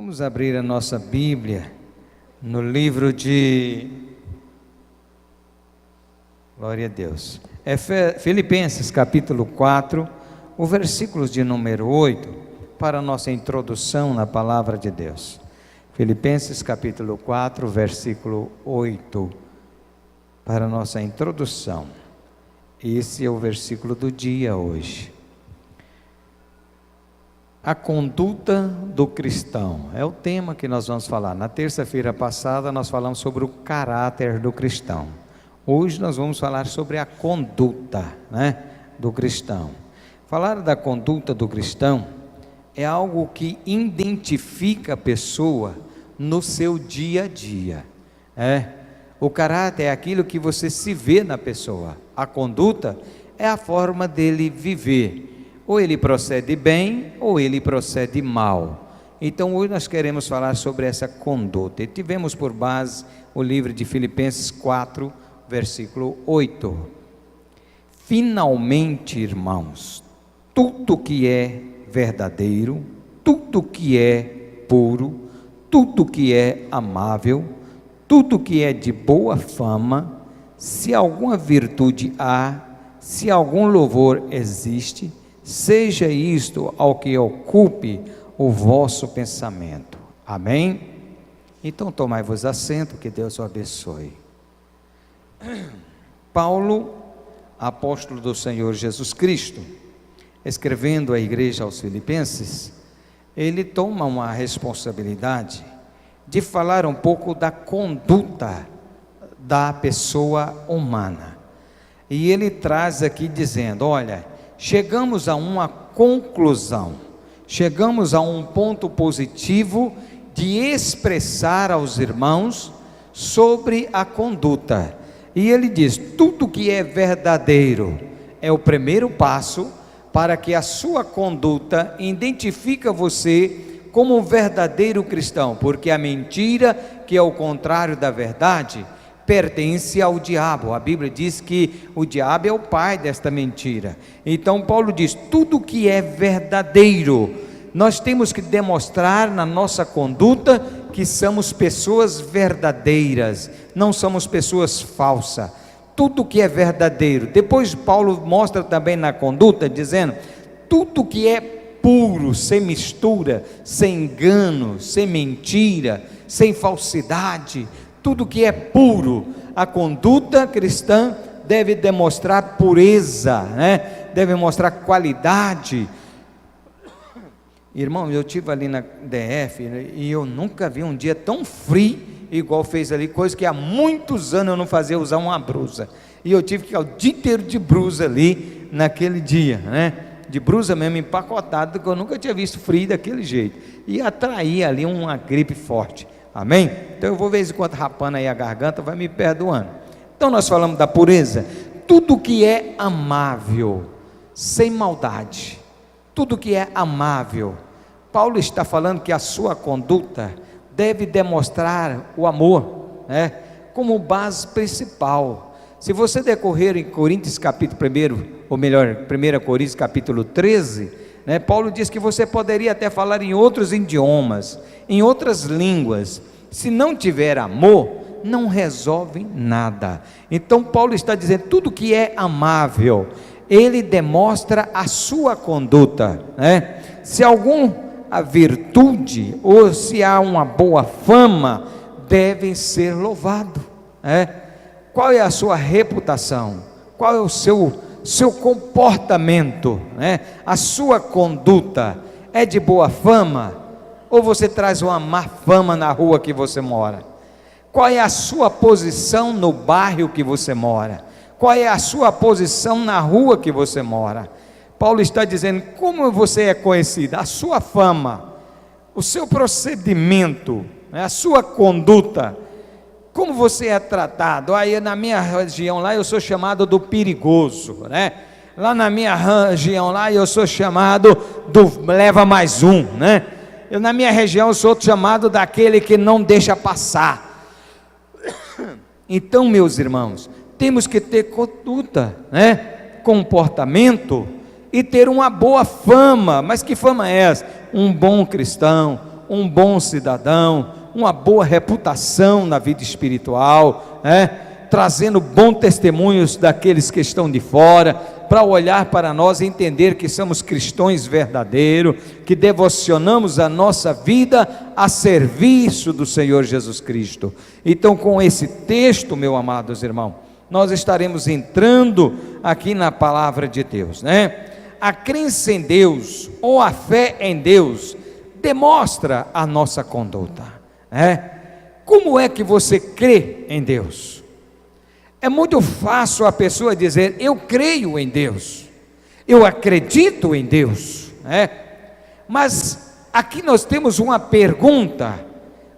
Vamos abrir a nossa Bíblia no livro de... Glória a Deus. É Filipenses capítulo 4, o versículo de número 8, para a nossa introdução na palavra de Deus. Filipenses capítulo 4, versículo 8, para a nossa introdução. Esse é o versículo do dia hoje. A conduta do cristão é o tema que nós vamos falar. Na terça-feira passada nós falamos sobre o caráter do cristão. Hoje nós vamos falar sobre a conduta, do cristão. Falar da conduta do cristão é algo que identifica a pessoa no seu dia a dia. O caráter é aquilo que você se vê na pessoa. A conduta é a forma dele viver. Ou ele procede bem, ou ele procede mal. Então hoje nós queremos falar sobre essa conduta. E tivemos por base o livro de Filipenses 4, versículo 8. Finalmente, irmãos, tudo que é verdadeiro, tudo que é puro, tudo que é amável, tudo que é de boa fama, se alguma virtude há, se algum louvor existe, seja isto ao que ocupe o vosso pensamento. Amém? Então tomai-vos assento, que Deus o abençoe. Paulo, apóstolo do Senhor Jesus Cristo, escrevendo à igreja aos Filipenses, ele toma uma responsabilidade de falar um pouco da conduta da pessoa humana. E ele traz aqui dizendo, olha, chegamos a uma conclusão, chegamos a um ponto positivo de expressar aos irmãos sobre a conduta. E ele diz, tudo que é verdadeiro é o primeiro passo para que a sua conduta identifique você como um verdadeiro cristão, porque a mentira, que é o contrário da verdade, pertence ao diabo. A Bíblia diz que o diabo é o pai desta mentira. Então Paulo diz, tudo que é verdadeiro, nós temos que demonstrar na nossa conduta que somos pessoas verdadeiras, não somos pessoas falsas. Tudo que é verdadeiro. Depois Paulo mostra também na conduta, dizendo, tudo que é puro, sem mistura, sem engano, sem mentira, sem falsidade, tudo que é puro. A conduta cristã deve demonstrar pureza, deve mostrar qualidade. Irmão, eu estive ali na DF e eu nunca vi um dia tão frio igual fez ali, coisa que há muitos anos eu não fazia, usar uma blusa, e eu tive que ficar o dia inteiro de blusa ali naquele dia, de blusa mesmo, empacotado, que eu nunca tinha visto frio daquele jeito, e atraía ali uma gripe forte. Amém? Então eu vou ver enquanto rapando aí a garganta, vai me perdoando. Então nós falamos da pureza, tudo que é amável, sem maldade, tudo que é amável. Paulo está falando que a sua conduta deve demonstrar o amor, como base principal. Se você decorrer em Coríntios capítulo 1, ou melhor, 1 Coríntios capítulo 13, Paulo diz que você poderia até falar em outros idiomas, em outras línguas, se não tiver amor, não resolve nada. Então Paulo está dizendo, tudo que é amável, ele demonstra a sua conduta, se alguma virtude, ou se há uma boa fama, devem ser louvados. Qual é a sua reputação? Qual é o seu comportamento? A sua conduta é de boa fama? Ou você traz uma má fama na rua que você mora? Qual é a sua posição no bairro que você mora? Qual é a sua posição na rua que você mora? Paulo está dizendo, como você é conhecido, a sua fama, o seu procedimento, a sua conduta, como você é tratado. Aí na minha região lá eu sou chamado do perigoso, lá na minha região lá eu sou chamado do leva mais um, eu na minha região eu sou chamado daquele que não deixa passar. Então, meus irmãos, temos que ter conduta, comportamento, e ter uma boa fama. Mas que fama é essa? Um bom cristão, um bom cidadão, uma boa reputação na vida espiritual, trazendo bons testemunhos daqueles que estão de fora, para olhar para nós e entender que somos cristãos verdadeiros, que devocionamos a nossa vida a serviço do Senhor Jesus Cristo. Então, com esse texto, meus amados irmãos, nós estaremos entrando aqui na palavra de Deus, A crença em Deus, ou a fé em Deus, demonstra a nossa conduta, Como é que você crê em Deus? É muito fácil a pessoa dizer, eu creio em Deus, eu acredito em Deus, Mas aqui nós temos uma pergunta: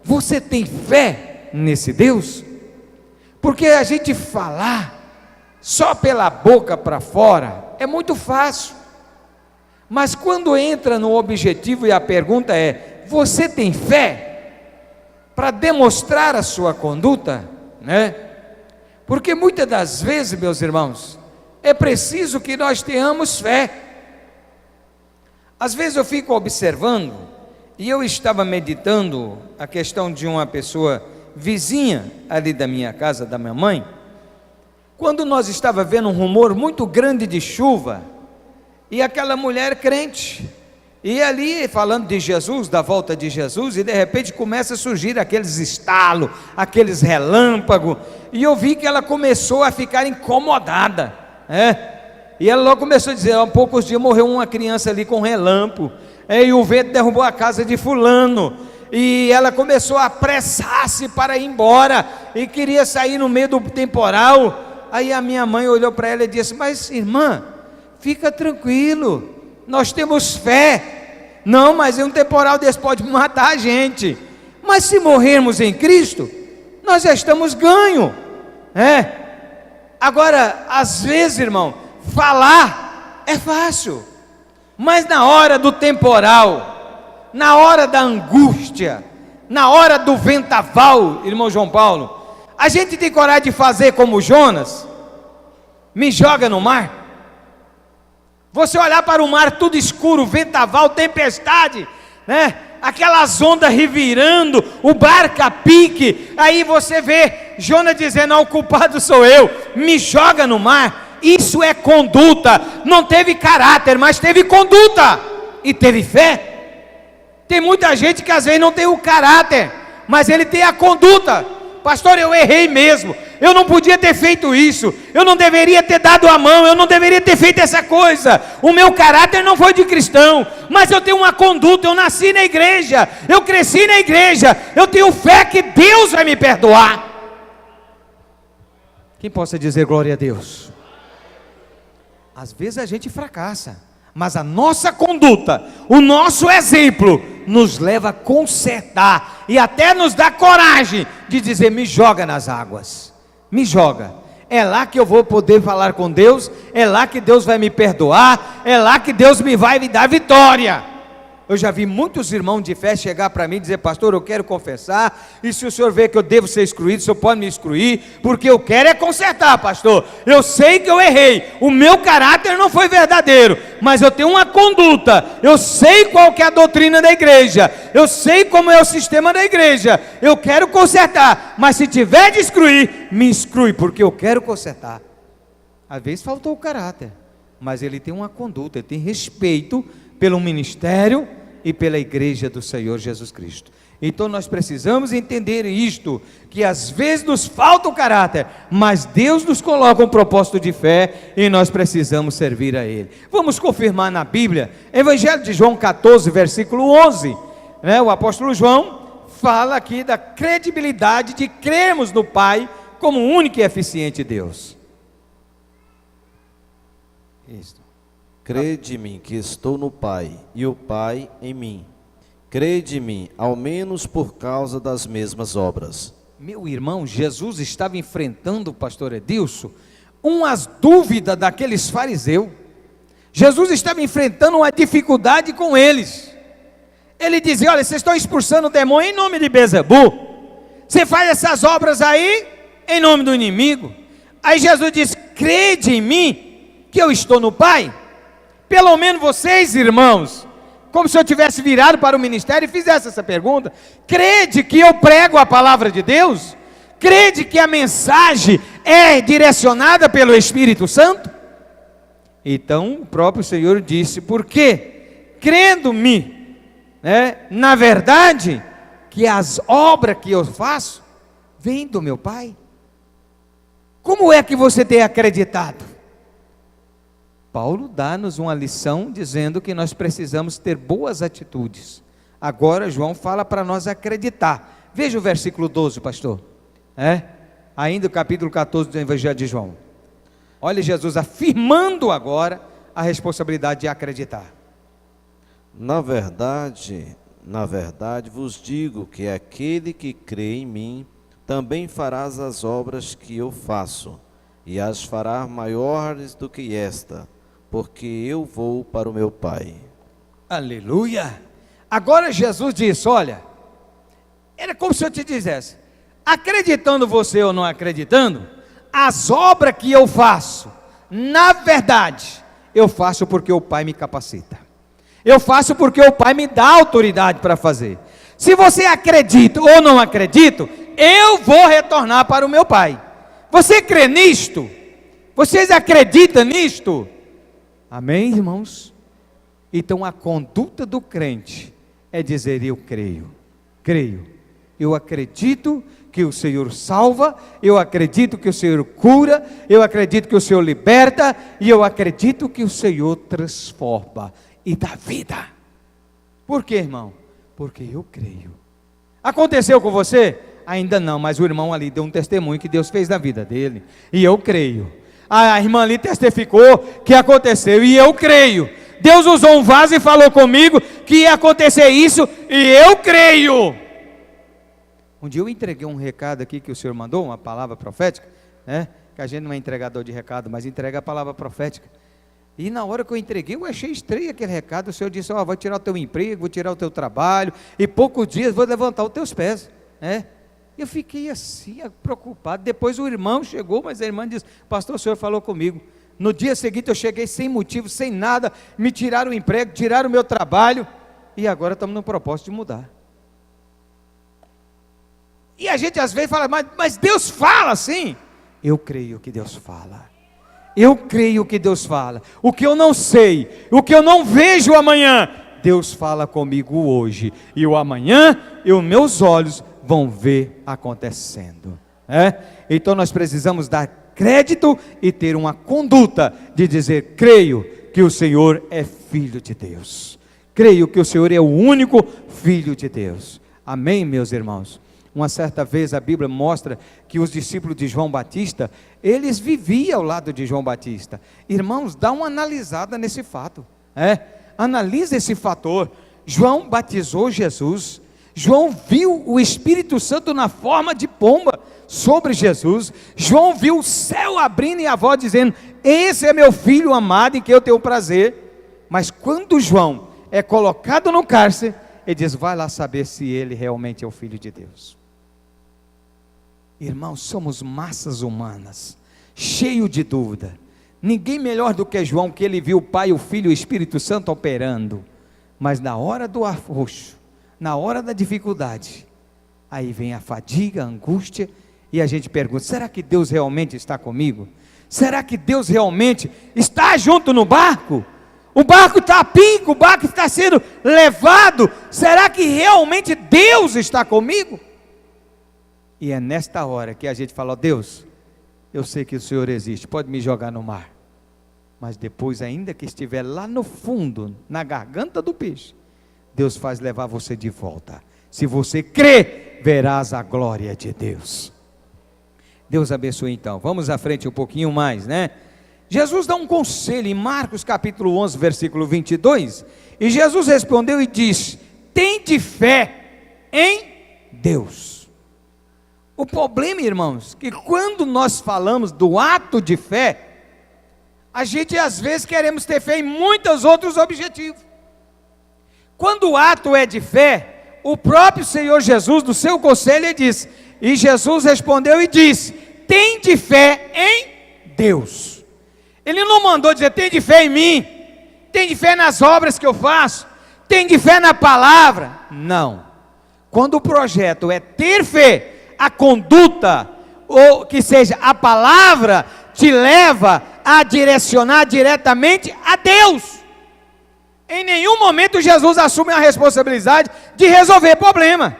você tem fé nesse Deus? Porque a gente falar só pela boca para fora é muito fácil, mas quando entra no objetivo e a pergunta é, você tem fé para demonstrar a sua conduta, Porque muitas das vezes, meus irmãos, é preciso que nós tenhamos fé. Às vezes eu fico observando, e eu estava meditando a questão de uma pessoa vizinha ali da minha casa, da minha mãe, quando nós estava vendo um rumor muito grande de chuva, e aquela mulher crente, e ali falando de Jesus, da volta de Jesus, e de repente começa a surgir aqueles estalos, aqueles relâmpagos, e eu vi que ela começou a ficar incomodada, e ela logo começou a dizer, há poucos dias morreu uma criança ali com relâmpago, e o vento derrubou a casa de fulano, e ela começou a apressar-se para ir embora, e queria sair no meio do temporal. Aí a minha mãe olhou para ela e disse, mas irmã, fica tranquilo, nós temos fé. Não, mas um temporal desse pode matar a gente, mas se morrermos em Cristo, nós já estamos ganho, Agora, às vezes, irmão, falar é fácil, mas na hora do temporal, na hora da angústia, na hora do vendaval, irmão João Paulo, a gente tem coragem de fazer como Jonas, me joga no mar. Você olhar para o mar tudo escuro, vendaval, tempestade, aquelas ondas revirando, o barco a pique, aí você vê Jonas dizendo, o culpado sou eu, me joga no mar. Isso é conduta, não teve caráter, mas teve conduta, e teve fé. Tem muita gente que às vezes não tem o caráter, mas ele tem a conduta. Pastor, eu errei mesmo, eu não podia ter feito isso, eu não deveria ter dado a mão, eu não deveria ter feito essa coisa, o meu caráter não foi de cristão, mas eu tenho uma conduta, eu nasci na igreja, eu cresci na igreja, eu tenho fé que Deus vai me perdoar. Quem possa dizer glória a Deus? Às vezes a gente fracassa, mas a nossa conduta, o nosso exemplo, nos leva a consertar, e até nos dá coragem de dizer, me joga nas águas, me joga, é lá que eu vou poder falar com Deus, é lá que Deus vai me perdoar, é lá que Deus vai me dar vitória. Eu já vi muitos irmãos de fé chegar para mim e dizer, pastor, eu quero confessar, e se o senhor vê que eu devo ser excluído, o senhor pode me excluir, porque eu quero é consertar, pastor, eu sei que eu errei, o meu caráter não foi verdadeiro, mas eu tenho uma conduta, eu sei qual que é a doutrina da igreja, eu sei como é o sistema da igreja, eu quero consertar, mas se tiver de excluir, me exclui, porque eu quero consertar. Às vezes faltou o caráter, mas ele tem uma conduta, ele tem respeito pelo ministério e pela igreja do Senhor Jesus Cristo. Então nós precisamos entender isto, que às vezes nos falta o caráter, mas Deus nos coloca um propósito de fé, e nós precisamos servir a Ele. Vamos confirmar na Bíblia, Evangelho de João 14, versículo 11, o apóstolo João fala aqui da credibilidade de crermos no Pai, como único e eficiente Deus. Isso. Crede em mim que estou no Pai, e o Pai em mim. Crede em mim, ao menos por causa das mesmas obras. Meu irmão, Jesus estava enfrentando, pastor Edilson, umas dúvidas daqueles fariseus. Jesus estava enfrentando uma dificuldade com eles. Ele dizia, olha, vocês estão expulsando o demônio em nome de Beelzebu. Você faz essas obras aí, em nome do inimigo. Aí Jesus diz, crede em mim, que eu estou no Pai. Pelo menos vocês, irmãos, como se eu tivesse virado para o ministério e fizesse essa pergunta: crede que eu prego a palavra de Deus? Crede que a mensagem é direcionada pelo Espírito Santo? Então o próprio Senhor disse: por quê? Crendo-me, na verdade, que as obras que eu faço vêm do meu Pai. Como é que você tem acreditado? Paulo dá-nos uma lição dizendo que nós precisamos ter boas atitudes. Agora João fala para nós acreditar. Veja o versículo 12, pastor. Ainda o capítulo 14 do Evangelho de João. Olha Jesus afirmando agora a responsabilidade de acreditar. Na verdade vos digo que aquele que crê em mim, também farás as obras que eu faço, e as fará maiores do que esta, porque eu vou para o meu Pai. Aleluia! Agora Jesus disse: olha, era como se eu te dissesse, acreditando você ou não acreditando, as obras que eu faço, na verdade, eu faço porque o Pai me capacita. Eu faço porque o Pai me dá autoridade para fazer. Se você acredita ou não acredita, eu vou retornar para o meu Pai. Você crê nisto? Vocês acreditam nisto? Amém, irmãos? Então a conduta do crente é dizer: eu creio, eu acredito que o Senhor salva, eu acredito que o Senhor cura, eu acredito que o Senhor liberta, e eu acredito que o Senhor transforma e dá vida. Por quê, irmão? Porque eu creio. Aconteceu com você? Ainda não, mas o irmão ali deu um testemunho que Deus fez na vida dele, e eu creio. A irmã ali testificou que aconteceu, e eu creio. Deus usou um vaso e falou comigo que ia acontecer isso, e eu creio. Um dia eu entreguei um recado aqui que o Senhor mandou, uma palavra profética, que a gente não é entregador de recado, mas entrega a palavra profética. E na hora que eu entreguei, eu achei estranho aquele recado. O Senhor disse: vou tirar o teu emprego, vou tirar o teu trabalho, e poucos dias vou levantar os teus pés. Eu fiquei assim, preocupado. Depois o irmão chegou, mas a irmã disse: pastor, o senhor falou comigo. No dia seguinte eu cheguei sem motivo, sem nada, me tiraram o emprego, tiraram o meu trabalho, e agora estamos no propósito de mudar. E a gente às vezes fala: mas Deus fala assim. Eu creio que Deus fala. Eu creio que Deus fala. O que eu não sei, o que eu não vejo amanhã, Deus fala comigo hoje. E o amanhã, meus olhos vão ver acontecendo. Então nós precisamos dar crédito e ter uma conduta de dizer: creio que o Senhor é Filho de Deus. Creio que o Senhor é o único Filho de Deus. Amém, meus irmãos? Uma certa vez a Bíblia mostra que os discípulos de João Batista, eles viviam ao lado de João Batista. Irmãos, dá uma analisada nesse fato. Analisa esse fator. João batizou Jesus. João viu o Espírito Santo na forma de pomba sobre Jesus. João viu o céu abrindo e a voz dizendo: esse é meu filho amado em que eu tenho prazer. Mas quando João é colocado no cárcere, ele diz: vai lá saber se ele realmente é o Filho de Deus. Irmãos, somos massas humanas, cheio de dúvida. Ninguém melhor do que João, que ele viu o Pai, o Filho e o Espírito Santo operando. Mas na hora do arroxo, na hora da dificuldade, aí vem a fadiga, a angústia, e a gente pergunta: será que Deus realmente está comigo? Será que Deus realmente está junto no barco? O barco está a pico, o barco está sendo levado. Será que realmente Deus está comigo? E é nesta hora que a gente fala: Deus, eu sei que o Senhor existe, pode me jogar no mar. Mas depois, ainda que estiver lá no fundo, na garganta do peixe, Deus faz levar você de volta. Se você crê, verás a glória de Deus. Deus abençoe então. Vamos à frente um pouquinho mais, Jesus dá um conselho em Marcos capítulo 11, versículo 22. E Jesus respondeu e disse: tende fé em Deus. O problema, irmãos, que quando nós falamos do ato de fé, a gente às vezes queremos ter fé em muitos outros objetivos. Quando o ato é de fé, o próprio Senhor Jesus, do seu conselho, ele diz: e Jesus respondeu e disse: tende fé em Deus. Ele não mandou dizer: tende fé em mim, tende fé nas obras que eu faço, Tem de fé na palavra? Não. Quando o projeto é ter fé, a conduta, ou que seja, a palavra, te leva a direcionar diretamente a Deus. Em nenhum momento Jesus assume a responsabilidade de resolver problema.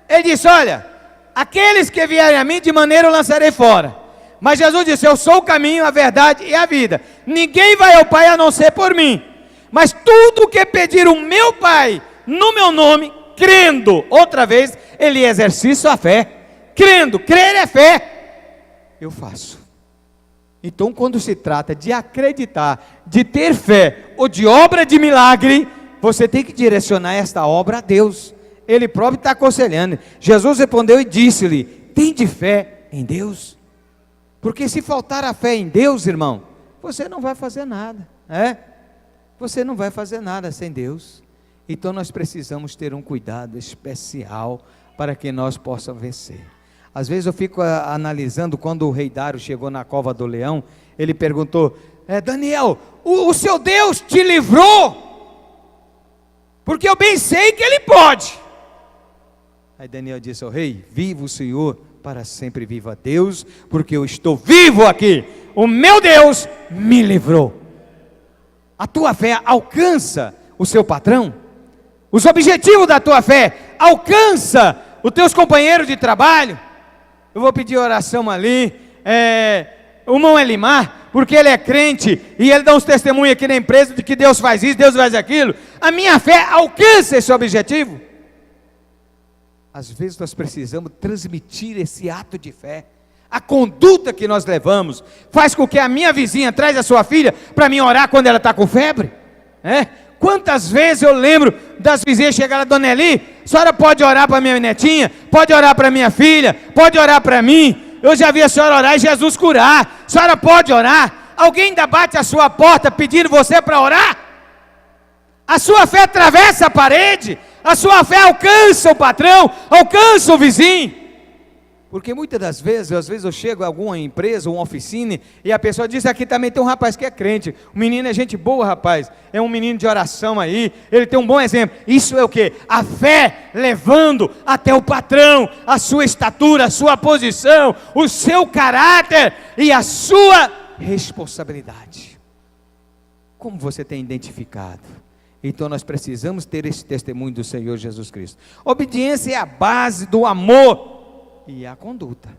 Ele disse: olha, aqueles que vierem a mim, de maneira eu lançarei fora. Mas Jesus disse: eu sou o caminho, a verdade e a vida. Ninguém vai ao Pai a não ser por mim. Mas tudo que pedir o meu Pai, no meu nome, crendo, outra vez, ele exercita a fé. Crendo, crer é fé. Eu faço. Então, quando se trata de acreditar, de ter fé, ou de obra de milagre, você tem que direcionar esta obra a Deus. Ele próprio está aconselhando. Jesus respondeu e disse-lhe: tem de fé em Deus? Porque se faltar a fé em Deus, irmão, você não vai fazer nada, Você não vai fazer nada sem Deus. Então nós precisamos ter um cuidado especial para que nós possamos vencer. Às vezes eu fico analisando, quando o rei Dário chegou na cova do leão, ele perguntou: Daniel, o seu Deus te livrou? Porque eu bem sei que ele pode. Aí Daniel disse ao rei: viva o Senhor, para sempre viva Deus, porque eu estou vivo aqui, o meu Deus me livrou. A tua fé alcança o seu patrão, os objetivos da tua fé alcança os teus companheiros de trabalho. Eu vou pedir oração ali, o irmão Elimar, porque ele é crente, e ele dá uns testemunhos aqui na empresa, de que Deus faz isso, Deus faz aquilo. A minha fé alcança esse objetivo. Às vezes nós precisamos transmitir esse ato de fé. A conduta que nós levamos faz com que a minha vizinha traz a sua filha para mim orar quando ela está com febre. Quantas vezes eu lembro das vizinhas chegarem: Dona Eli, a senhora pode orar para minha netinha, pode orar para minha filha, pode orar para mim. Eu já vi a senhora orar e Jesus curar. A senhora pode orar? Alguém ainda bate a sua porta pedindo você para orar? A sua fé atravessa a parede, a sua fé alcança o patrão, alcança o vizinho. Porque muitas das vezes, às vezes eu chego a alguma empresa, uma oficina, e a pessoa diz: aqui também tem um rapaz que é crente, o menino é gente boa, rapaz, é um menino de oração aí, ele tem um bom exemplo. Isso é o que? A fé levando até o patrão, a sua estatura, a sua posição, o seu caráter e a sua responsabilidade. Como você tem identificado? Então nós precisamos ter esse testemunho do Senhor Jesus Cristo. Obediência é a base do amor e a conduta.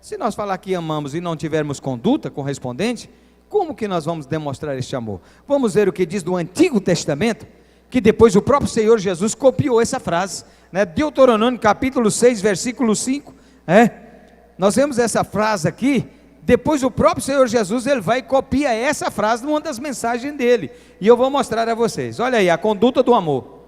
Se nós falar que amamos e não tivermos conduta correspondente, como que nós vamos demonstrar este amor? Vamos ver o que diz do Antigo Testamento, que depois o próprio Senhor Jesus copiou essa frase, Deuteronômio capítulo 6, versículo 5, nós vemos essa frase aqui. Depois o próprio Senhor Jesus, ele vai e copia essa frase numa das mensagens dele, e eu vou mostrar a vocês. Olha aí, a conduta do amor.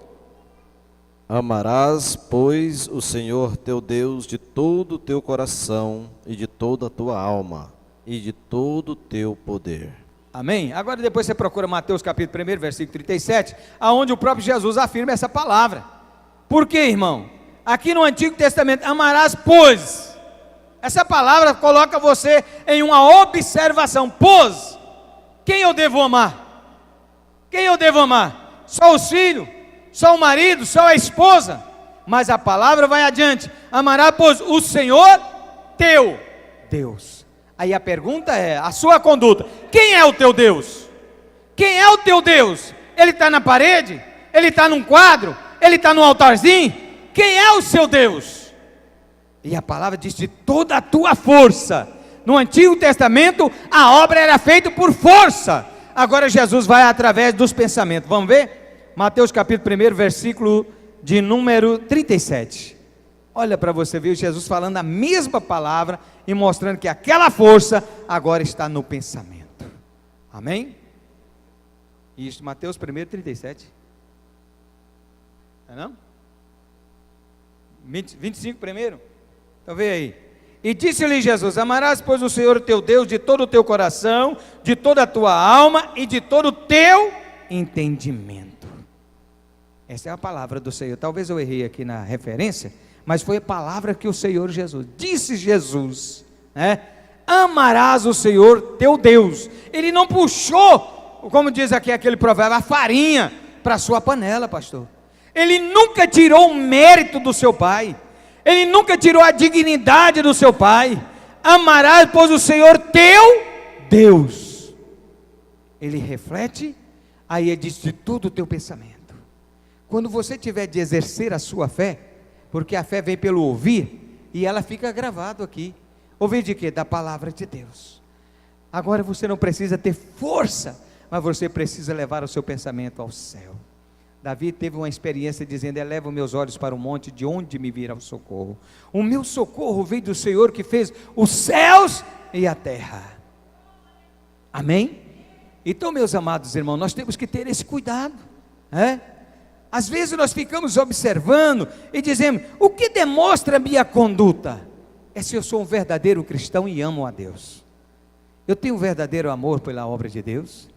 Amarás, pois, o Senhor teu Deus de todo o teu coração, e de toda a tua alma, e de todo o teu poder. Amém? Agora depois você procura Mateus capítulo 1, versículo 37, aonde o próprio Jesus afirma essa palavra. Por quê, irmão? Aqui no Antigo Testamento, amarás, pois, essa palavra coloca você em uma observação. Pois, quem eu devo amar? Quem eu devo amar? Só os filhos? Só o marido? Só a esposa? Mas a palavra vai adiante: amará, pois, o Senhor teu Deus. Aí a pergunta é, a sua conduta: quem é o teu Deus? Quem é o teu Deus? Ele está na parede? Ele está num quadro? Ele está num altarzinho? Quem é o seu Deus? E a palavra diz: de toda a tua força. No Antigo Testamento a obra era feita por força. Agora Jesus vai através dos pensamentos. Vamos ver? Mateus capítulo 1, versículo de número 37. Olha para você ver Jesus falando a mesma palavra e mostrando que aquela força agora está no pensamento. Amém? Isso, Mateus 1, 37. Não é não? 25 primeiro? Então vê aí. E disse-lhe Jesus: amarás, pois, o Senhor teu Deus de todo o teu coração, de toda a tua alma e de todo o teu entendimento. Essa é a palavra do Senhor. Talvez eu errei aqui na referência, mas foi a palavra que o Senhor Jesus disse. Jesus, amarás o Senhor teu Deus. Ele não puxou, como diz aqui aquele provérbio, a farinha para a sua panela, pastor. Ele nunca tirou o mérito do seu pai. Ele nunca tirou a dignidade do seu pai. Amarás, pois, o Senhor teu Deus. Ele reflete, aí ele diz de todo o teu pensamento. Quando você tiver de exercer a sua fé, porque a fé vem pelo ouvir, e ela fica gravado aqui. Ouvir de quê? Da palavra de Deus. Agora você não precisa ter força, mas você precisa levar o seu pensamento ao céu. Davi teve uma experiência dizendo: eleva meus olhos para o monte, de onde me virá o socorro? O meu socorro veio do Senhor que fez os céus e a terra. Amém? Então, meus amados irmãos, nós temos que ter esse cuidado, Às vezes nós ficamos observando e dizemos: o que demonstra a minha conduta? É se eu sou um verdadeiro cristão e amo a Deus. Eu tenho um verdadeiro amor pela obra de Deus.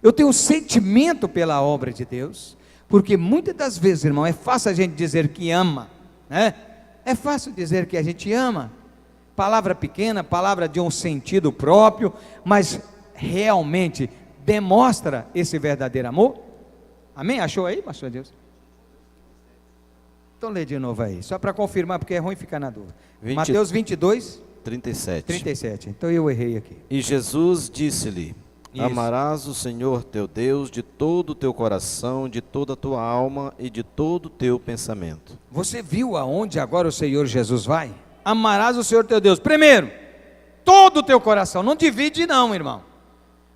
Eu tenho um sentimento pela obra de Deus. Porque muitas das vezes, irmão, é fácil a gente dizer que ama, É fácil dizer que a gente ama. Palavra pequena, palavra de um sentido próprio, mas realmente demonstra esse verdadeiro amor? Amém? Achou aí, pastor Deus? Então lê de novo aí, só para confirmar, porque é ruim ficar na dúvida. Mateus 22, 37. Então eu errei aqui. E Jesus disse-lhe: amarás o Senhor teu Deus de todo o teu coração, de toda a tua alma e de todo o teu pensamento. Você viu aonde agora o Senhor Jesus vai? Amarás o Senhor teu Deus, primeiro, todo o teu coração. Não divide não, irmão.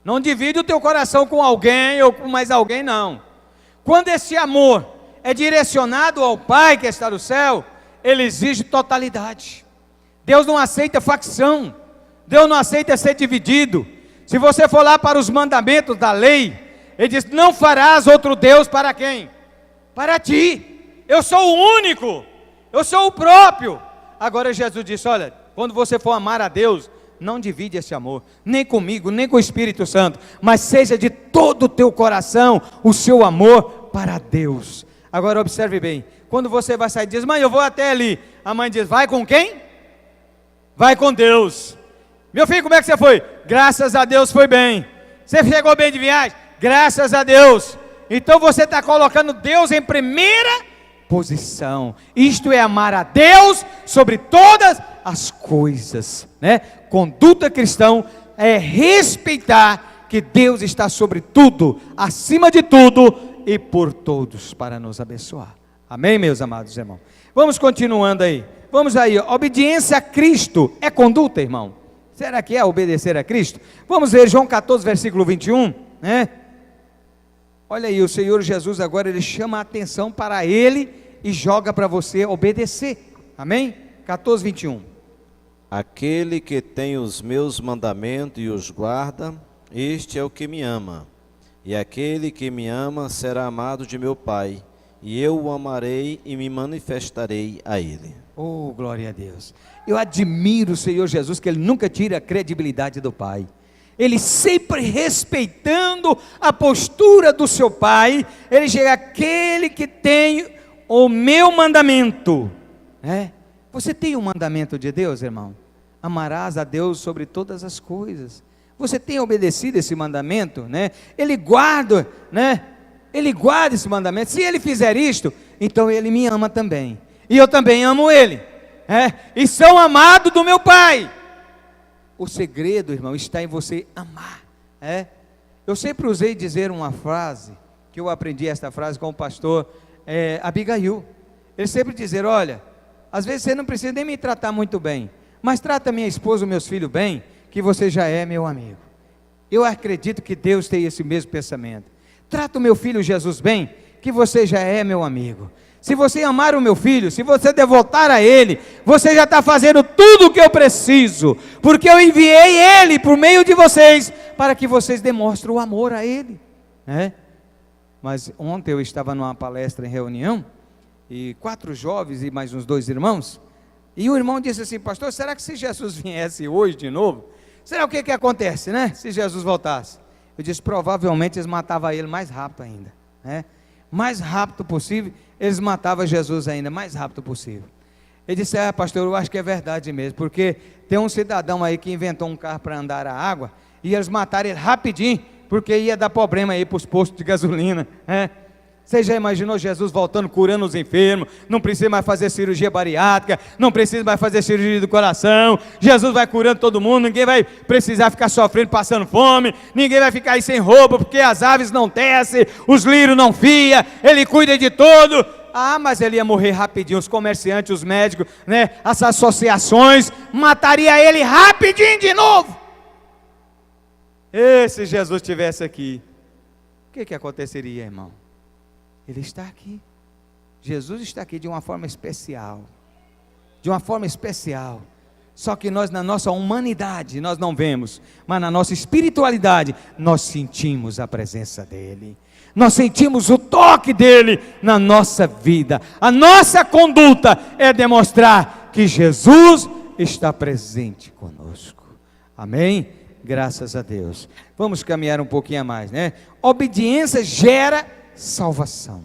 Não divide o teu coração com alguém ou com mais alguém, não. Quando esse amor é direcionado ao Pai que está no céu, ele exige totalidade. Deus não aceita facção. Deus não aceita ser dividido. Se você for lá para os mandamentos da lei, ele diz: não farás outro Deus para quem? Para ti. Eu sou o único, eu sou o próprio. Agora Jesus disse: olha, quando você for amar a Deus, não divide esse amor, nem comigo, nem com o Espírito Santo, mas seja de todo o teu coração o seu amor para Deus. Agora observe bem, quando você vai sair, diz: mãe, eu vou até ali. A mãe diz: vai com quem? Vai com Deus. Meu filho, como é que você foi? Graças a Deus foi bem. Você chegou bem de viagem? Graças a Deus. Então você está colocando Deus em primeira posição. Isto é amar a Deus sobre todas as coisas, Conduta cristã é respeitar que Deus está sobre tudo, acima de tudo e por todos, para nos abençoar. Amém, meus amados irmãos? Vamos continuando aí. Vamos aí, obediência a Cristo é conduta, irmão? Será que é obedecer a Cristo? Vamos ver João 14, versículo 21, Olha aí, o Senhor Jesus agora, ele chama a atenção para ele e joga para você obedecer. Amém? 14, 21. Aquele que tem os meus mandamentos e os guarda, este é o que me ama. E aquele que me ama será amado de meu Pai, e eu o amarei e me manifestarei a ele. Oh, glória a Deus. Eu admiro o Senhor Jesus, que ele nunca tira a credibilidade do Pai. Ele sempre respeitando a postura do seu Pai. Ele chega: aquele que tem o meu mandamento. Você tem o mandamento de Deus, irmão? Amarás a Deus sobre todas as coisas. Você tem obedecido esse mandamento, Ele guarda, Ele guarda esse mandamento. Se ele fizer isto, então ele me ama também. E eu também amo ele, e sou amado do meu Pai. O segredo, irmão, está em você amar, Eu sempre usei dizer uma frase, que eu aprendi esta frase com o pastor Abigail. Ele sempre dizer: olha, às vezes você não precisa nem me tratar muito bem, mas trata minha esposa, meus filhos bem, que você já é meu amigo. Eu acredito que Deus tem esse mesmo pensamento. Trata o meu filho Jesus bem, que você já é meu amigo. Se você amar o meu filho, se você devotar a ele, você já está fazendo tudo o que eu preciso, porque eu enviei ele por meio de vocês, para que vocês demonstrem o amor a ele, Mas ontem eu estava numa palestra em reunião, e 4 jovens e mais uns 2 irmãos, e o irmão disse assim: pastor, será que se Jesus viesse hoje de novo, será o que acontece, se Jesus voltasse? Eu disse: provavelmente eles matavam ele mais rápido ainda, mais rápido possível, eles matavam Jesus ainda, mais rápido possível. Ele disse: pastor, eu acho que é verdade mesmo, porque tem um cidadão aí que inventou um carro para andar a água, e eles mataram ele rapidinho, porque ia dar problema aí para os postos de gasolina, Você já imaginou Jesus voltando, curando os enfermos? Não precisa mais fazer cirurgia bariátrica, não precisa mais fazer cirurgia do coração. Jesus vai curando todo mundo, ninguém vai precisar ficar sofrendo, passando fome, ninguém vai ficar aí sem roupa, porque as aves não tecem, os lírios não fiam, Ele cuida de tudo. Ah, mas ele ia morrer rapidinho, os comerciantes, os médicos, né, as associações, mataria ele rapidinho de novo. E se Jesus estivesse aqui, o que aconteceria, irmão? Ele está aqui, Jesus está aqui de uma forma especial, só que nós na nossa humanidade, nós não vemos, mas na nossa espiritualidade, nós sentimos a presença dEle, nós sentimos o toque dEle na nossa vida, a nossa conduta é demonstrar que Jesus está presente conosco, amém? Graças a Deus. Vamos caminhar um pouquinho a mais, né? Obediência gera salvação.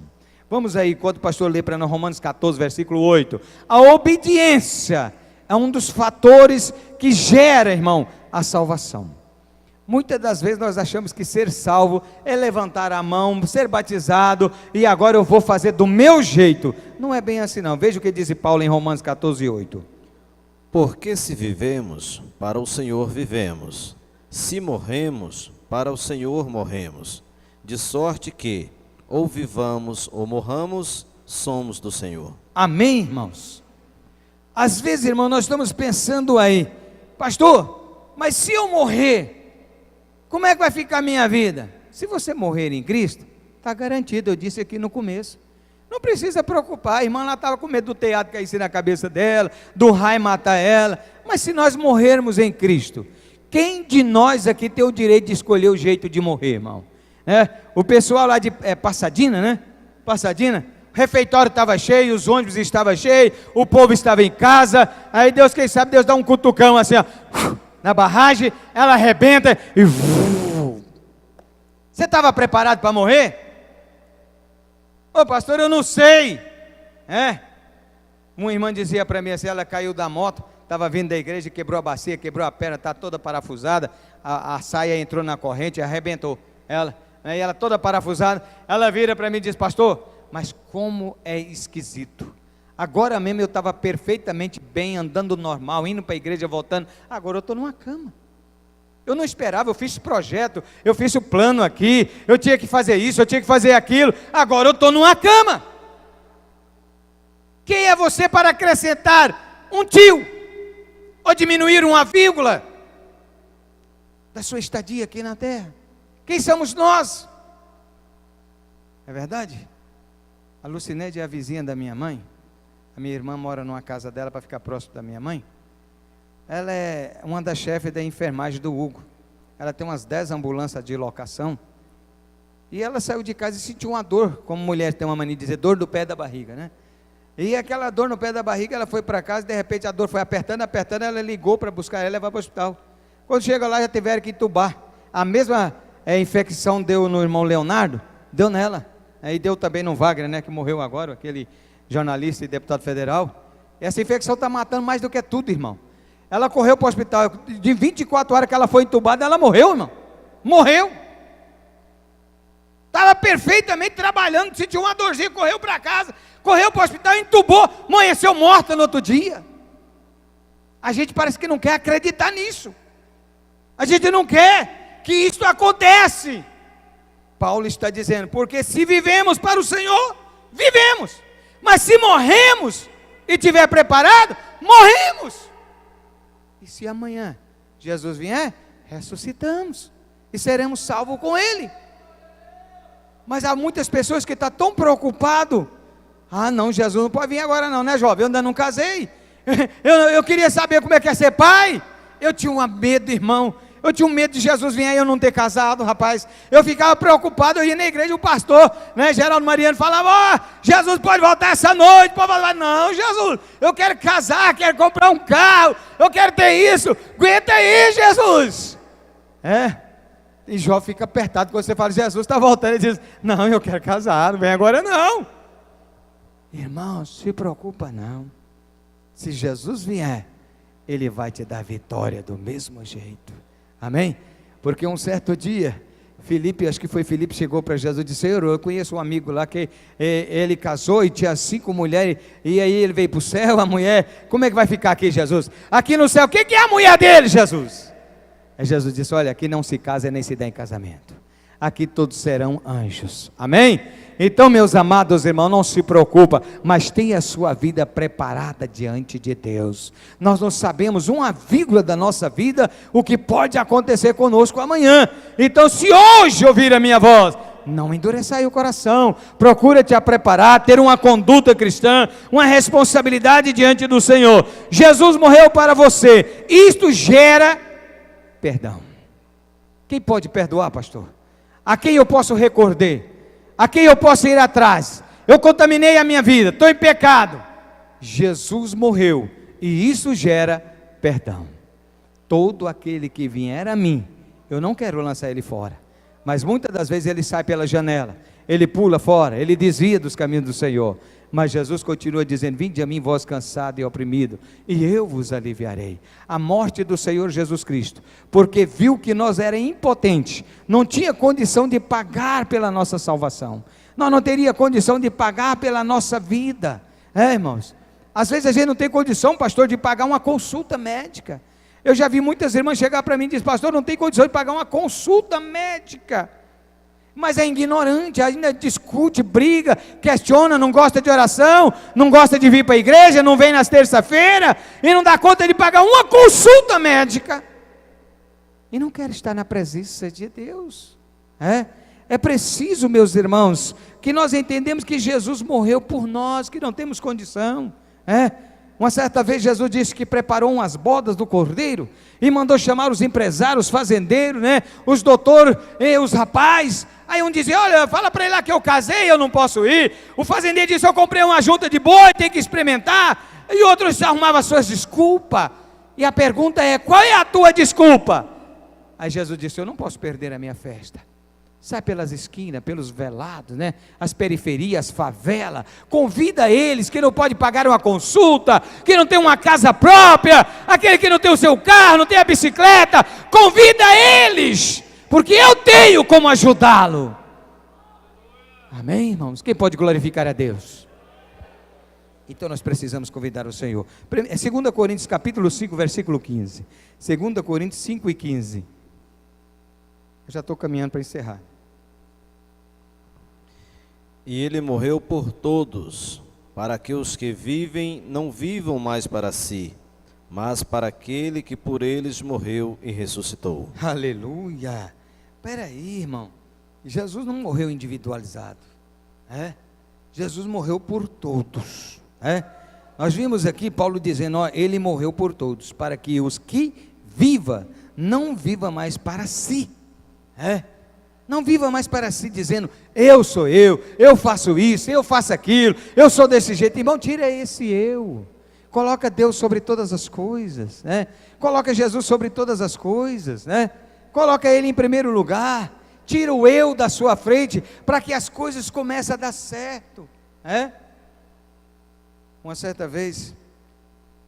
Vamos aí, quando o pastor lê para nós Romanos 14, versículo 8. A obediência é um dos fatores que gera, irmão, a salvação. Muitas das vezes nós achamos que ser salvo é levantar a mão, ser batizado, e agora eu vou fazer do meu jeito. Não é bem assim não. Veja o que diz Paulo em Romanos 14, 8. Porque se vivemos, para o Senhor vivemos. Se morremos, para o Senhor morremos. De sorte que, ou vivamos ou morramos, somos do Senhor. Amém, irmãos? Às vezes, irmão, nós estamos pensando aí, pastor, mas se eu morrer, como é que vai ficar a minha vida? Se você morrer em Cristo, está garantido, eu disse aqui no começo. Não precisa preocupar, a irmã lá estava com medo do teatro cair na cabeça dela, do raio matar ela, mas se nós morrermos em Cristo, quem de nós aqui tem o direito de escolher o jeito de morrer, irmão? O pessoal lá de Pasadena, né? Pasadena, o refeitório estava cheio, os ônibus estavam cheios, o povo estava em casa, aí Deus, quem sabe, Deus dá um cutucão assim, ó, na barragem, ela arrebenta e... Você estava preparado para morrer? Ô pastor, eu não sei. Uma irmã dizia para mim assim, ela caiu da moto, estava vindo da igreja, quebrou a bacia, quebrou a perna, está toda parafusada, a saia entrou na corrente, arrebentou ela. E ela toda parafusada, ela vira para mim e diz, pastor, mas como é esquisito, agora mesmo eu estava perfeitamente bem, andando normal, indo para a igreja, voltando, agora eu estou numa cama, eu não esperava, eu fiz projeto, eu fiz o plano aqui, eu tinha que fazer isso, eu tinha que fazer aquilo, agora eu estou numa cama. Quem é você para acrescentar um tio, ou diminuir uma vírgula, da sua estadia aqui na terra? Quem somos nós? É verdade? A Lucinédia é a vizinha da minha mãe. A minha irmã mora numa casa dela para ficar próximo da minha mãe. Ela é uma das chefes da enfermagem do Hugo. Ela tem umas 10 ambulâncias de locação. E ela saiu de casa e sentiu uma dor, como mulher tem uma mania de dizer, dor do pé da barriga, né? E aquela dor no pé da barriga, ela foi para casa, de repente a dor foi apertando, ela ligou para buscar ela e levar para o hospital. Quando chega lá, já tiveram que entubar. A mesma infecção deu no irmão Leonardo, deu nela. E deu também no Wagner, né, que morreu agora, aquele jornalista e deputado federal. Essa infecção está matando mais do que tudo, irmão. Ela correu para o hospital, de 24 horas que ela foi entubada, ela morreu, irmão. Morreu. Estava perfeitamente trabalhando, sentiu uma dorzinha, correu para casa, correu para o hospital, entubou, amanheceu morta no outro dia. A gente parece que não quer acreditar nisso. A gente não quer que isso acontece. Paulo está dizendo, porque se vivemos para o Senhor, vivemos. Mas se morremos e tiver preparado, morremos. E se amanhã Jesus vier, ressuscitamos e seremos salvos com Ele. Mas há muitas pessoas que estão tão preocupadas. Ah não, Jesus não pode vir agora não, né jovem? Eu ainda não casei. Eu queria saber como é que é ser pai. Eu tinha um medo, irmão. Eu tinha um medo de Jesus vir aí e eu não ter casado, rapaz. Eu ficava preocupado, eu ia na igreja, o pastor, né, Geraldo Mariano, falava, Jesus pode voltar essa noite, pode voltar. Não, Jesus, eu quero casar, quero comprar um carro, eu quero ter isso, aguenta aí, Jesus. E Jó fica apertado quando você fala, Jesus está voltando, ele diz, não, eu quero casar, não vem agora não. Irmão, se preocupa não. Se Jesus vier, Ele vai te dar vitória do mesmo jeito. Amém? Porque um certo dia, Filipe, acho que foi Filipe, chegou para Jesus e disse: Senhor, eu conheço um amigo lá que ele casou e tinha 5 mulheres, e aí ele veio para o céu, a mulher, como é que vai ficar aqui, Jesus? Aqui no céu, o que é a mulher dele, Jesus? Aí Jesus disse: olha, aqui não se casa nem se dá em casamento, aqui todos serão anjos, amém? Então, meus amados irmãos, não se preocupa, mas tenha a sua vida preparada diante de Deus. Nós não sabemos uma vírgula da nossa vida o que pode acontecer conosco amanhã. Então, se hoje ouvir a minha voz, não endureça aí o coração, procura te preparar, ter uma conduta cristã, uma responsabilidade diante do Senhor. Jesus morreu para você, isto gera perdão. Quem pode perdoar, pastor? A quem eu posso recorrer? A quem eu posso ir atrás? Eu contaminei a minha vida, estou em pecado. Jesus morreu, e isso gera perdão. Todo aquele que vier a mim, eu não quero lançar ele fora, mas muitas das vezes ele sai pela janela, ele pula fora, ele desvia dos caminhos do Senhor. Mas Jesus continua dizendo: vinde a mim, vós cansado e oprimido, e eu vos aliviarei. A morte do Senhor Jesus Cristo, porque viu que nós éramos impotentes, não tinha condição de pagar pela nossa salvação, nós não teria condição de pagar pela nossa vida, irmãos, às vezes a gente não tem condição, pastor, de pagar uma consulta médica. Eu já vi muitas irmãs chegar para mim e dizer: pastor, não tem condição de pagar uma consulta médica, mas é ignorante, ainda discute, briga, questiona, não gosta de oração, não gosta de vir para a igreja, não vem nas terça-feira, e não dá conta de pagar uma consulta médica, e não quer estar na presença de Deus. É preciso, meus irmãos, que nós entendemos que Jesus morreu por nós, que não temos condição. Uma certa vez Jesus disse que preparou umas bodas do Cordeiro, e mandou chamar os empresários, os fazendeiros, os doutores, os rapazes. Aí um dizia: olha, fala para ele lá que eu casei, eu não posso ir. O fazendeiro disse: eu comprei uma junta de boi, tem que experimentar. E outros arrumavam suas desculpas, e a pergunta é: qual é a tua desculpa? Aí Jesus disse: eu não posso perder a minha festa. Sai pelas esquinas, pelos velados, as periferias, as favelas, convida eles que não pode pagar uma consulta, que não tem uma casa própria, aquele que não tem o seu carro, não tem a bicicleta, convida eles, porque eu tenho como ajudá-lo. Amém, irmãos? Quem pode glorificar a Deus? Então nós precisamos convidar o Senhor. 2 Coríntios capítulo 5, versículo 15. 2 Coríntios 5 e 15. Eu já estou caminhando para encerrar. E ele morreu por todos, para que os que vivem não vivam mais para si, mas para aquele que por eles morreu e ressuscitou. Aleluia! Espera aí, irmão, Jesus não morreu individualizado, Jesus morreu por todos, Nós vimos aqui Paulo dizendo: ele morreu por todos, para que os que não viva mais para si, não viva mais para si, dizendo: eu sou eu faço isso, eu faço aquilo, eu sou desse jeito. Irmão, tira esse eu, coloca Deus sobre todas as coisas, coloca Jesus sobre todas as coisas, coloca Ele em primeiro lugar, tira o eu da sua frente, para que as coisas comecem a dar certo. Uma certa vez,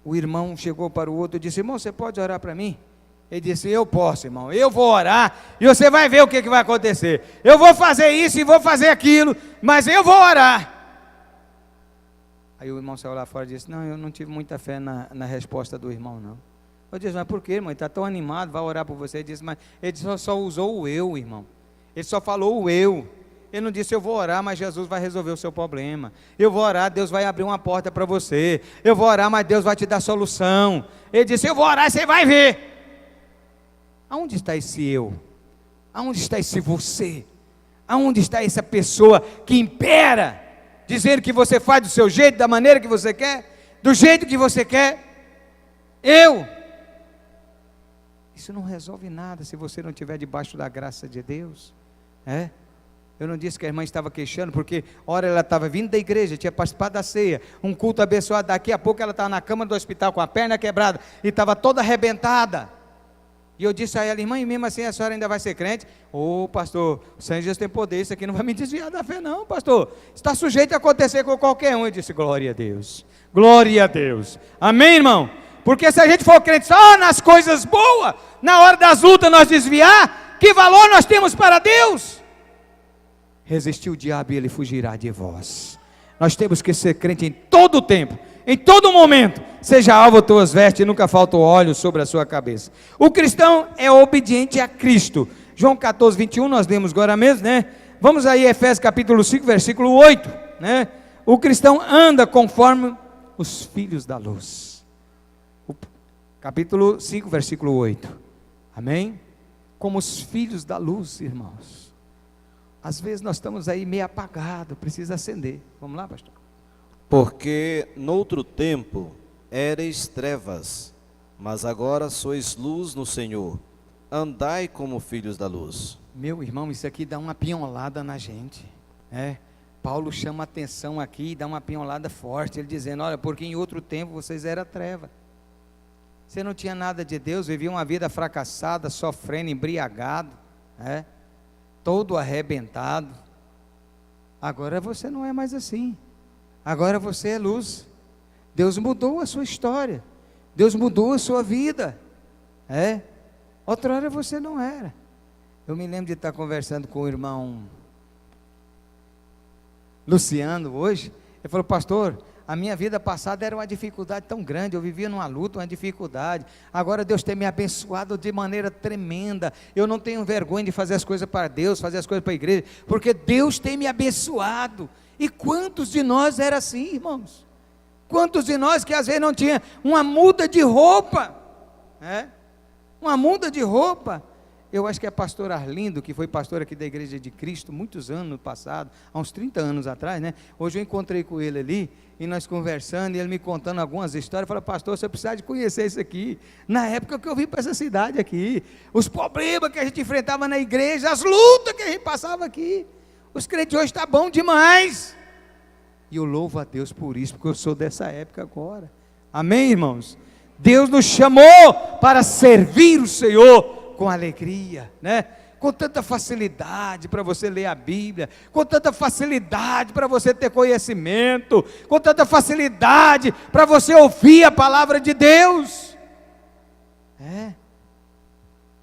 o irmão chegou para o outro e disse: irmão, você pode orar para mim? Ele disse: eu posso, irmão, eu vou orar, e você vai ver o que vai acontecer. Eu vou fazer isso e vou fazer aquilo, mas eu vou orar. Aí o irmão saiu lá fora e disse: não, eu não tive muita fé na resposta do irmão, não. Eu disse: mas por quê, irmão? Ele está tão animado, vai orar por você. Ele disse: mas ele só usou o eu, irmão. Ele só falou o eu. Ele não disse: eu vou orar, mas Jesus vai resolver o seu problema. Eu vou orar, Deus vai abrir uma porta para você. Eu vou orar, mas Deus vai te dar solução. Ele disse: eu vou orar e você vai ver. Aonde está esse eu? Aonde está esse você? Aonde está essa pessoa que impera, dizendo que você faz do seu jeito, da maneira que você quer, do jeito que você quer? Isso não resolve nada se você não estiver debaixo da graça de Deus. Eu não disse que a irmã estava queixando, porque ora ela estava vindo da igreja, tinha participado da ceia, um culto abençoado, daqui a pouco ela estava na cama do hospital com a perna quebrada, e estava toda arrebentada. E eu disse a ela: irmã, e mesmo assim a senhora ainda vai ser crente? Pastor, o Senhor Jesus tem poder, isso aqui não vai me desviar da fé não, pastor, está sujeito a acontecer com qualquer um. Eu disse: glória a Deus, glória a Deus, amém, irmão? Porque se a gente for crente só nas coisas boas, na hora das lutas nós desviar, Que valor nós temos para Deus? Resistir o diabo e ele fugirá de vós. Nós temos que ser crente em todo o tempo, em todo momento. Seja alvo tuas vestes e nunca falta o óleo sobre a sua cabeça. O cristão é obediente a Cristo. João 14, 21, nós lemos agora mesmo, né? Vamos aí, Efésios capítulo 5, versículo 8, né? O cristão anda conforme os filhos da luz. Capítulo 5, versículo 8. Amém? Como os filhos da luz, irmãos. Às vezes nós estamos aí meio apagados, precisa acender. Vamos lá, pastor? Porque noutro tempo éreis trevas, mas agora sois luz no Senhor. Andai como filhos da luz. Meu irmão, isso aqui dá uma pinholada na gente, né? Paulo chama a atenção aqui e dá uma pinholada forte, ele dizendo, olha, porque em outro tempo vocês eram treva. Você não tinha nada de Deus, vivia uma vida fracassada, sofrendo, embriagado, né? Todo arrebentado. Agora você não é mais assim. Agora você é luz. Deus mudou a sua história. Deus mudou a sua vida. Outra hora você não era. Eu me lembro de estar conversando com o irmão Luciano hoje. Ele falou, pastor, a minha vida passada era uma dificuldade tão grande, eu vivia numa luta, uma dificuldade. Agora Deus tem me abençoado de maneira tremenda. Eu não tenho vergonha de fazer as coisas para Deus, fazer as coisas para a igreja, porque Deus tem me abençoado. E quantos de nós era assim, irmãos? Quantos de nós que às vezes não tinha uma muda de roupa, uma muda de roupa. Eu acho que é pastor Arlindo, que foi pastor aqui da Igreja de Cristo, muitos anos no passado, há uns 30 anos atrás, né? Hoje eu encontrei com ele ali, e nós conversando, e ele me contando algumas histórias, eu falei, pastor, você precisa de conhecer isso aqui, na época que eu vim para essa cidade aqui, os problemas que a gente enfrentava na igreja, as lutas que a gente passava aqui, os crentes hoje estão bom demais, e eu louvo a Deus por isso, porque eu sou dessa época agora, amém, irmãos? Deus nos chamou para servir o Senhor, com alegria, né? Com tanta facilidade para você ler a Bíblia, com tanta facilidade para você ter conhecimento, com tanta facilidade para você ouvir a palavra de Deus.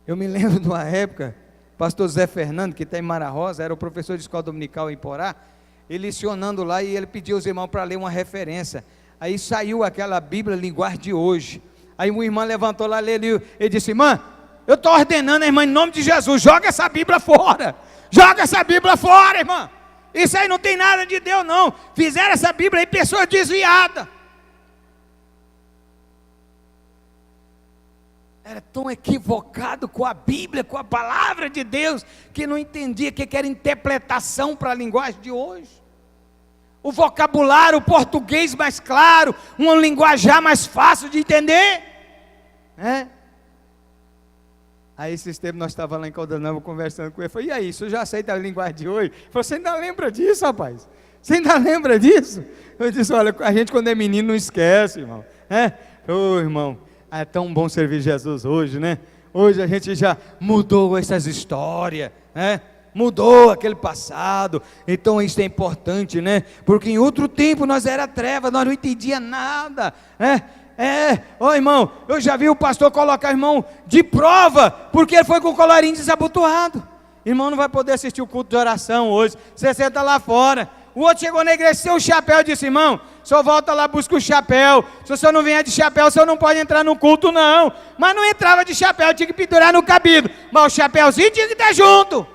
Eu me lembro de uma época, pastor Zé Fernando, que está em Mara Rosa, era o professor de escola dominical em Porá, ele lecionando lá, e ele pediu aos irmãos para ler uma referência, aí saiu aquela Bíblia linguagem de hoje, aí uma irmã levantou lá, leu, ele disse, irmã, eu estou ordenando a irmã, em nome de Jesus, joga essa Bíblia fora, irmã, isso aí não tem nada de Deus não, fizeram essa Bíblia aí, pessoas desviadas, era tão equivocado com a Bíblia, com a palavra de Deus, que não entendia que era interpretação para a linguagem de hoje, o vocabulário, o português mais claro, um linguajar mais fácil de entender, Aí esses tempos nós estávamos lá em Caldanova conversando com ele, falei, e aí, você já aceita a linguagem de hoje? Ele falou, você ainda lembra disso, rapaz? Você ainda lembra disso? Eu disse, olha, a gente quando é menino não esquece, irmão. Irmão, é tão bom servir Jesus hoje, né? Hoje a gente já mudou essas histórias, mudou aquele passado, então isso é importante, né? Porque em outro tempo nós era treva, nós não entendia nada, irmão, eu já vi o pastor colocar irmão de prova, porque ele foi com o colarinho desabotoado, irmão não vai poder assistir o culto de oração hoje, você senta lá fora, o outro chegou na igreja, sem o chapéu, disse, irmão, só volta lá, busca o chapéu, se o senhor não vier de chapéu, o senhor não pode entrar no culto não, mas não entrava de chapéu, tinha que pendurar no cabide, mas o chapéuzinho tinha que estar junto.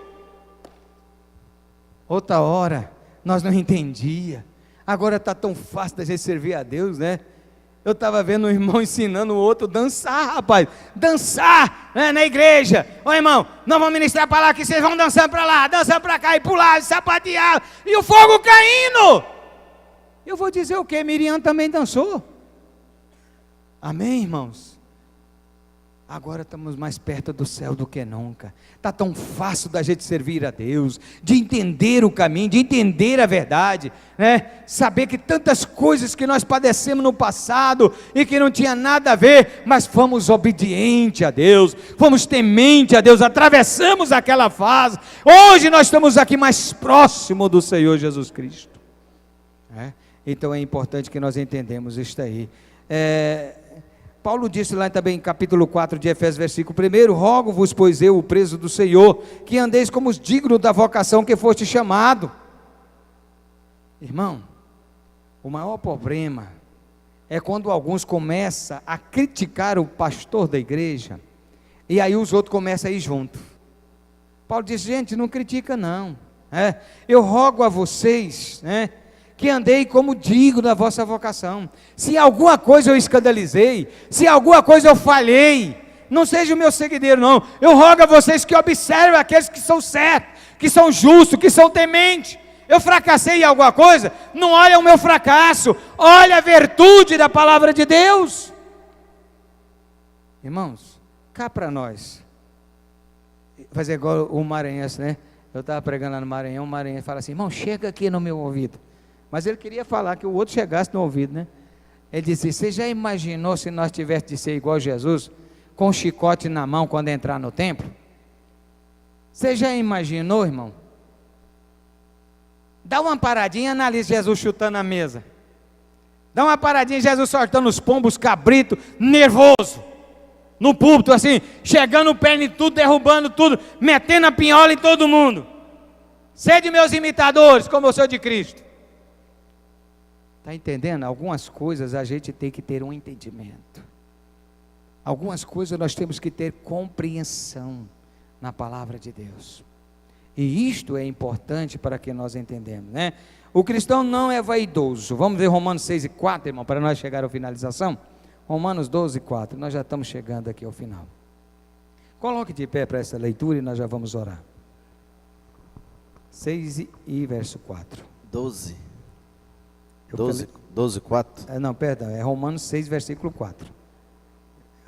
Outra hora, nós não entendia, agora está tão fácil da gente servir a Deus, né? Eu estava vendo um irmão ensinando o outro a dançar, rapaz, dançar, na igreja, irmão, nós vamos ministrar para lá, que vocês vão dançando para lá, dançando para cá, e pular, e sapatear, e o fogo caindo, eu vou dizer o que? Miriam também dançou, amém, irmãos? Agora estamos mais perto do céu do que nunca, está tão fácil da gente servir a Deus, de entender o caminho, de entender a verdade, saber que tantas coisas que nós padecemos no passado, e que não tinha nada a ver, mas fomos obedientes a Deus, fomos tementes a Deus, atravessamos aquela fase, hoje nós estamos aqui mais próximo do Senhor Jesus Cristo, então é importante que nós entendamos isso aí, Paulo disse lá também em capítulo 4 de Efésios, versículo 1: rogo-vos, pois eu, o preso do Senhor, que andeis como os dignos da vocação que foste chamado. Irmão, o maior problema é quando alguns começam a criticar o pastor da igreja, e aí os outros começam a ir junto. Paulo disse: gente, não critica não, eu rogo a vocês, que andei como digno da vossa vocação. Se alguma coisa eu escandalizei, se alguma coisa eu falhei, não seja o meu seguidor não. Eu rogo a vocês que observem aqueles que são certos, que são justos, que são tementes. Eu fracassei em alguma coisa, não olha o meu fracasso, olha a virtude da palavra de Deus. Irmãos, cá para nós, fazer igual o maranhense, eu estava pregando lá no Maranhão, o maranhense fala assim: irmão, chega aqui no meu ouvido. Mas ele queria falar que o outro chegasse no ouvido, Ele disse: você já imaginou se nós tivéssemos de ser igual Jesus, com um chicote na mão quando entrar no templo? Você já imaginou, irmão? Dá uma paradinha e analise Jesus chutando a mesa. Dá uma paradinha, Jesus soltando os pombos, cabrito, nervoso, no púlpito assim, chegando o pé em tudo, derrubando tudo, metendo a pinhola em todo mundo. Sede meus imitadores, como eu sou de Cristo. Está entendendo? Algumas coisas a gente tem que ter um entendimento. Algumas coisas nós temos que ter compreensão na palavra de Deus. E isto é importante para que nós entendamos, O cristão não é vaidoso. Vamos ver Romanos 6:4, irmão, para nós chegar à finalização. Romanos 12:4, nós já estamos chegando aqui ao final. Coloque de pé para essa leitura e nós já vamos orar. 6 e verso 4. 12:4. Não, perdão, é Romanos 6, versículo 4.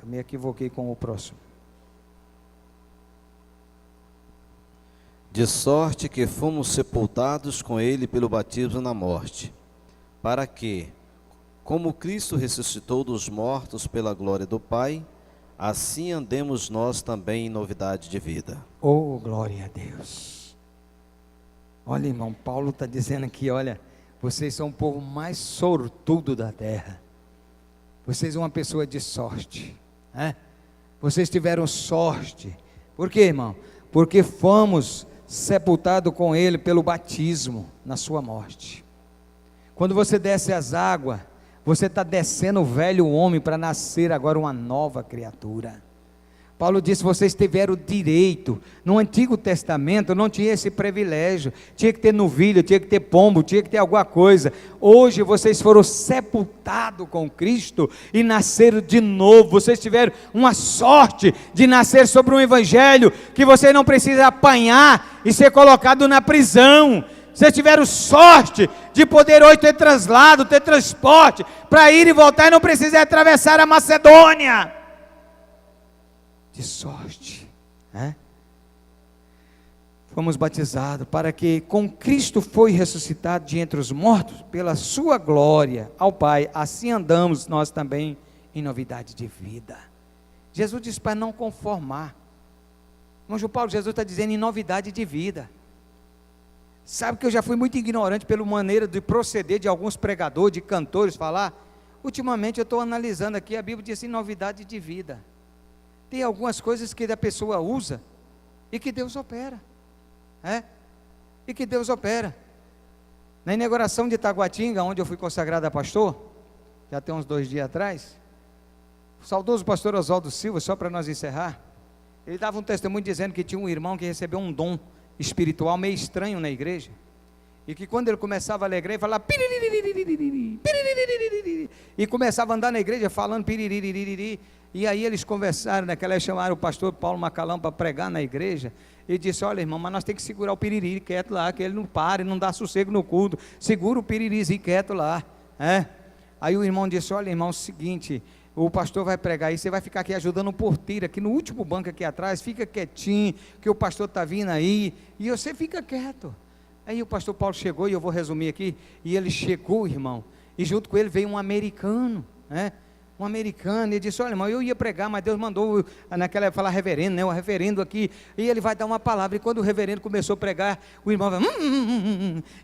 Eu me equivoquei com o próximo. De sorte que fomos sepultados com ele pelo batismo na morte, para que, como Cristo ressuscitou dos mortos pela glória do Pai, assim andemos nós também em novidade de vida. Oh, glória a Deus! Olha, irmão, Paulo está dizendo aqui, olha, vocês são o povo mais sortudo da terra. Vocês são uma pessoa de sorte, Vocês tiveram sorte. Por quê, irmão? Porque fomos sepultados com ele pelo batismo na sua morte. Quando você desce as águas, você está descendo o velho homem para nascer agora uma nova criatura. Paulo disse: vocês tiveram direito. No Antigo Testamento não tinha esse privilégio, tinha que ter novilho, tinha que ter pombo, tinha que ter alguma coisa. Hoje vocês foram sepultados com Cristo e nasceram de novo. Vocês tiveram uma sorte de nascer sobre um evangelho que você não precisa apanhar e ser colocado na prisão. Vocês tiveram sorte de poder hoje ter translado, ter transporte para ir e voltar e não precisar atravessar a Macedônia. De sorte, Fomos batizados para que com Cristo foi ressuscitado de entre os mortos pela sua glória ao Pai, assim andamos nós também em novidade de vida. Jesus disse para não conformar. Irmão João Paulo, Jesus está dizendo em novidade de vida. Sabe que eu já fui muito ignorante pela maneira de proceder de alguns pregadores, de cantores falar. Ultimamente eu estou analisando aqui, a Bíblia diz em novidade de vida. Tem algumas coisas que a pessoa usa e que Deus opera, E que Deus opera. Na inauguração de Taguatinga, onde eu fui consagrado a pastor, já tem uns 2 dias atrás, o saudoso pastor Oswaldo Silva, só para nós encerrar, ele dava um testemunho dizendo que tinha um irmão que recebeu um dom espiritual meio estranho na igreja, e que quando ele começava a ler a igreja, falava e começava a andar na igreja falando piriri. E aí eles conversaram, naquela chamaram o pastor Paulo Macalão para pregar na igreja, e disse: olha, irmão, mas nós temos que segurar o piriri quieto lá, que ele não para, não dá sossego no culto, segura o piririzinho quieto lá, Aí o irmão disse: olha, irmão, é o seguinte, o pastor vai pregar aí, você vai ficar aqui ajudando o porteiro, aqui no último banco aqui atrás, fica quietinho, que o pastor está vindo aí, e você fica quieto. Aí o pastor Paulo chegou, e eu vou resumir aqui, e ele chegou, irmão, e junto com ele veio um americano, um americano, ele disse: olha, irmão, eu ia pregar, mas Deus mandou, naquela época, falar reverendo, né, o reverendo aqui, e ele vai dar uma palavra, e quando o reverendo começou a pregar, o irmão vai,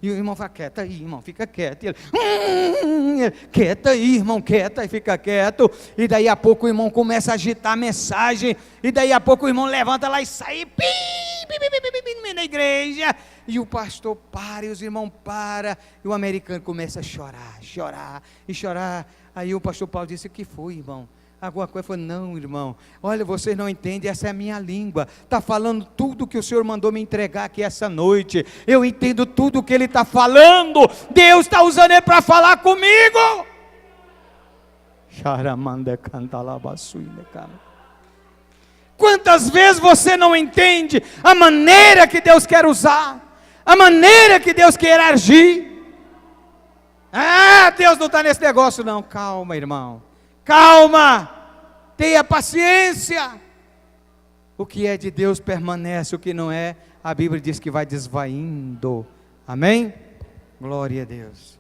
e o irmão fala: quieta aí, irmão, fica quieto, e ele, quieta aí, irmão, quieta, e fica quieto, e daí a pouco o irmão começa a agitar a mensagem, e daí a pouco o irmão levanta lá e sai, no meio da igreja, e o pastor para, e os irmãos param, e o americano começa a chorar, e chorar. Aí o pastor Paulo disse: o que foi, irmão? Alguma coisa? Falou: não, irmão, olha, vocês não entendem, essa é a minha língua, está falando tudo que o Senhor mandou me entregar aqui essa noite, eu entendo tudo que Ele está falando, Deus está usando Ele para falar comigo. Quantas vezes você não entende a maneira que Deus quer usar, a maneira que Deus quer agir? Ah, Deus não está nesse negócio não. Calma, irmão, calma, tenha paciência. O que é de Deus permanece, o que não é, a Bíblia diz que vai desvaindo. Amém? Glória a Deus.